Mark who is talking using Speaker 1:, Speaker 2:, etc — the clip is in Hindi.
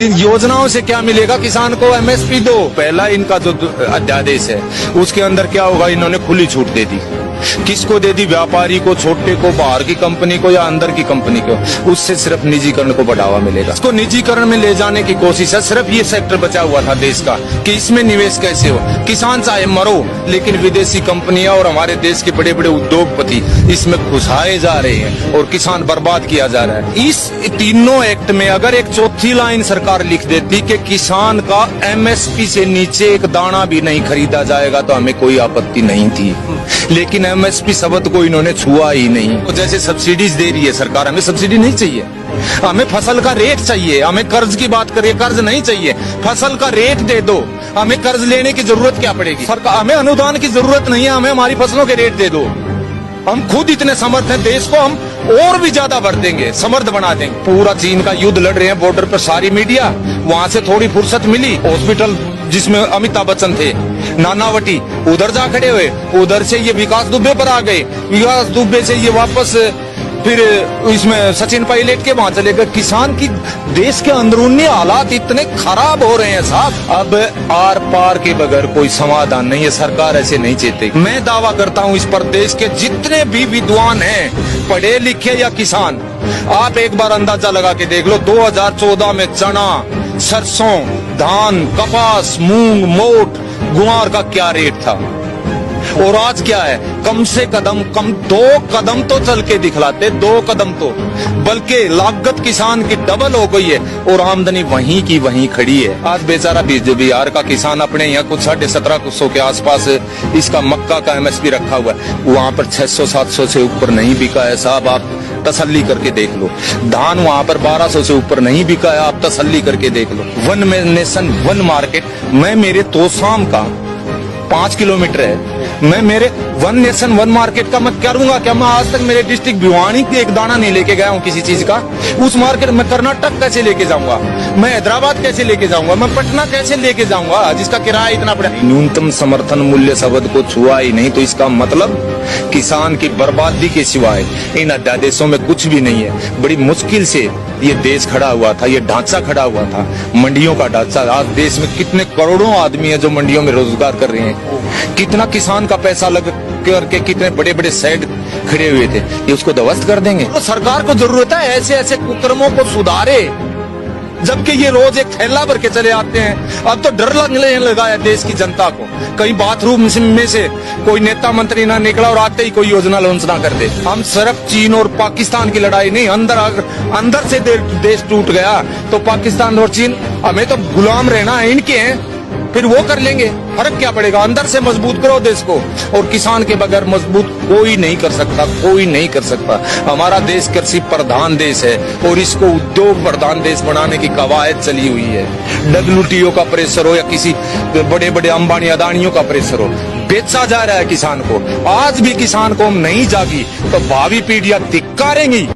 Speaker 1: इन योजनाओं से क्या मिलेगा किसान को? एमएसपी दो। पहला इनका जो अध्यादेश है उसके अंदर क्या होगा, इन्होंने खुली छूट दे दी। किसको दे दी? व्यापारी को, छोटे को, बाहर की कंपनी को या अंदर की कंपनी को। उससे सिर्फ निजीकरण को बढ़ावा मिलेगा। इसको निजीकरण में ले जाने की कोशिश है। सिर्फ ये सेक्टर बचा हुआ था देश का कि इसमें निवेश कैसे हो। किसान चाहे मरो, लेकिन विदेशी कंपनियां और हमारे देश के बड़े बड़े उद्योगपति इसमें घुसाए जा रहे हैं और किसान बर्बाद किया जा रहा है। इस तीनों एक्ट में अगर एक चौथी लाइन सरकार लिख देती कि किसान का एमएसपी से नीचे एक दाना भी नहीं खरीदा जाएगा तो हमें कोई आपत्ति नहीं थी। लेकिन एमएसपी शब्द को इन्होंने छुआ ही नहीं। तो जैसे सब्सिडीज दे रही है सरकार, हमें सब्सिडी नहीं चाहिए, हमें फसल का रेट चाहिए। हमें कर्ज की बात करिए, कर्ज नहीं चाहिए, फसल का रेट दे दो। हमें कर्ज लेने की जरूरत क्या पड़ेगी? सरकार, हमें अनुदान की जरूरत नहीं है, हमें हमारी फसलों के रेट दे दो। हम खुद इतने समर्थ हैं, देश को हम और भी ज्यादा बढ़ देंगे, समर्थ बना देंगे। पूरा चीन का युद्ध लड़ रहे हैं बॉर्डर पर सारी मीडिया, वहां से थोड़ी फुर्सत मिली। हॉस्पिटल जिसमें अमिताभ बच्चन थे, नानावटी, उधर जा खड़े हुए। उधर से ये विकास दुबे पर आ गए, विकास दुबे से ये वापस फिर इसमें सचिन पायलट के वहां चले गए। किसान की देश के अंदरूनी हालात इतने खराब हो रहे हैं साहब, अब आर पार के बगैर कोई समाधान नहीं है। सरकार ऐसे नहीं चाहती। मैं दावा करता हूं इस पर देश के जितने भी विद्वान हैं, पढ़े लिखे या किसान, आप एक बार अंदाजा लगा के देख लो 2014 में चना, सरसों, धान, कपास, मूंग, मोट, गुआर का क्या रेट था और आज क्या है। कम से कम 2 कदम तो चल के दिखलाते, 2 कदम तो, बल्कि लागत किसान की डबल हो गई है और आमदनी वहीं की वहीं खड़ी है। आज बेचारा बिहार का किसान अपने यहाँ कुछ 1750 के आसपास इसका मक्का का एमएसपी रखा हुआ है, वहाँ पर 600-700 से ऊपर नहीं बिका है साहब। आप तसल्ली करके देख लो। धान वहाँ पर 1200 से ऊपर नहीं बिका है, आप तसल्ली करके देख लो। वन नेशन वन मार्केट, मैं मेरे तोसाम का 5 किलोमीटर है, मैं मेरे वन नेशन वन मार्केट का मैं करूंगा क्या? मैं आज तक मेरे डिस्ट्रिक्ट भिवानी के एक दाना नहीं लेके गया हूँ किसी चीज का। उस मार्केट में कर्नाटक कैसे लेके जाऊंगा? मैं हैदराबाद कैसे लेके जाऊंगा? मैं पटना कैसे लेके जाऊंगा जिसका किराया इतना पड़ा? न्यूनतम समर्थन मूल्य शब्द को छुआ ही नहीं, तो इसका मतलब किसान की बर्बादी के सिवाय इन अध्यादेशों में कुछ भी नहीं है। बड़ी मुश्किल से ये देश खड़ा हुआ था, ये ढांचा खड़ा हुआ था, मंडियों का ढांचा। आज देश में कितने करोड़ों आदमी है जो मंडियों में रोजगार कर रहे हैं। कितना किसान का पैसा लग करके कितने बड़े बड़े शेड खड़े हुए थे, ये उसको ध्वस्त कर देंगे। तो सरकार को जरूरत है ऐसे ऐसे कुकर्मों को सुधारे, जबकि ये रोज एक थैला भर के चले आते हैं। अब तो डर लगने लगा है देश की जनता को, कहीं बाथरूम में से कोई नेता मंत्री ना निकला और आते ही कोई योजना लॉन्च ना कर दे। हम सिर्फ चीन और पाकिस्तान की लड़ाई नहीं, अंदर से देश टूट गया तो पाकिस्तान और चीन हमें तो गुलाम रहना है इनके हैं, फिर वो कर लेंगे। फर्क क्या पड़ेगा? अंदर से मजबूत करो देश को, और किसान के बगैर मजबूत कोई नहीं कर सकता, कोई नहीं कर सकता। हमारा देश कृषि प्रधान देश है और इसको उद्योग प्रधान देश बनाने की कवायद चली हुई है। WTO का प्रेशर हो या किसी बड़े बड़े अंबानी अदानियों का प्रेशर हो, बेचा जा रहा है किसान को। आज भी किसान को नहीं जागी तो भावी पीढ़ियां धिक्कारेंगी।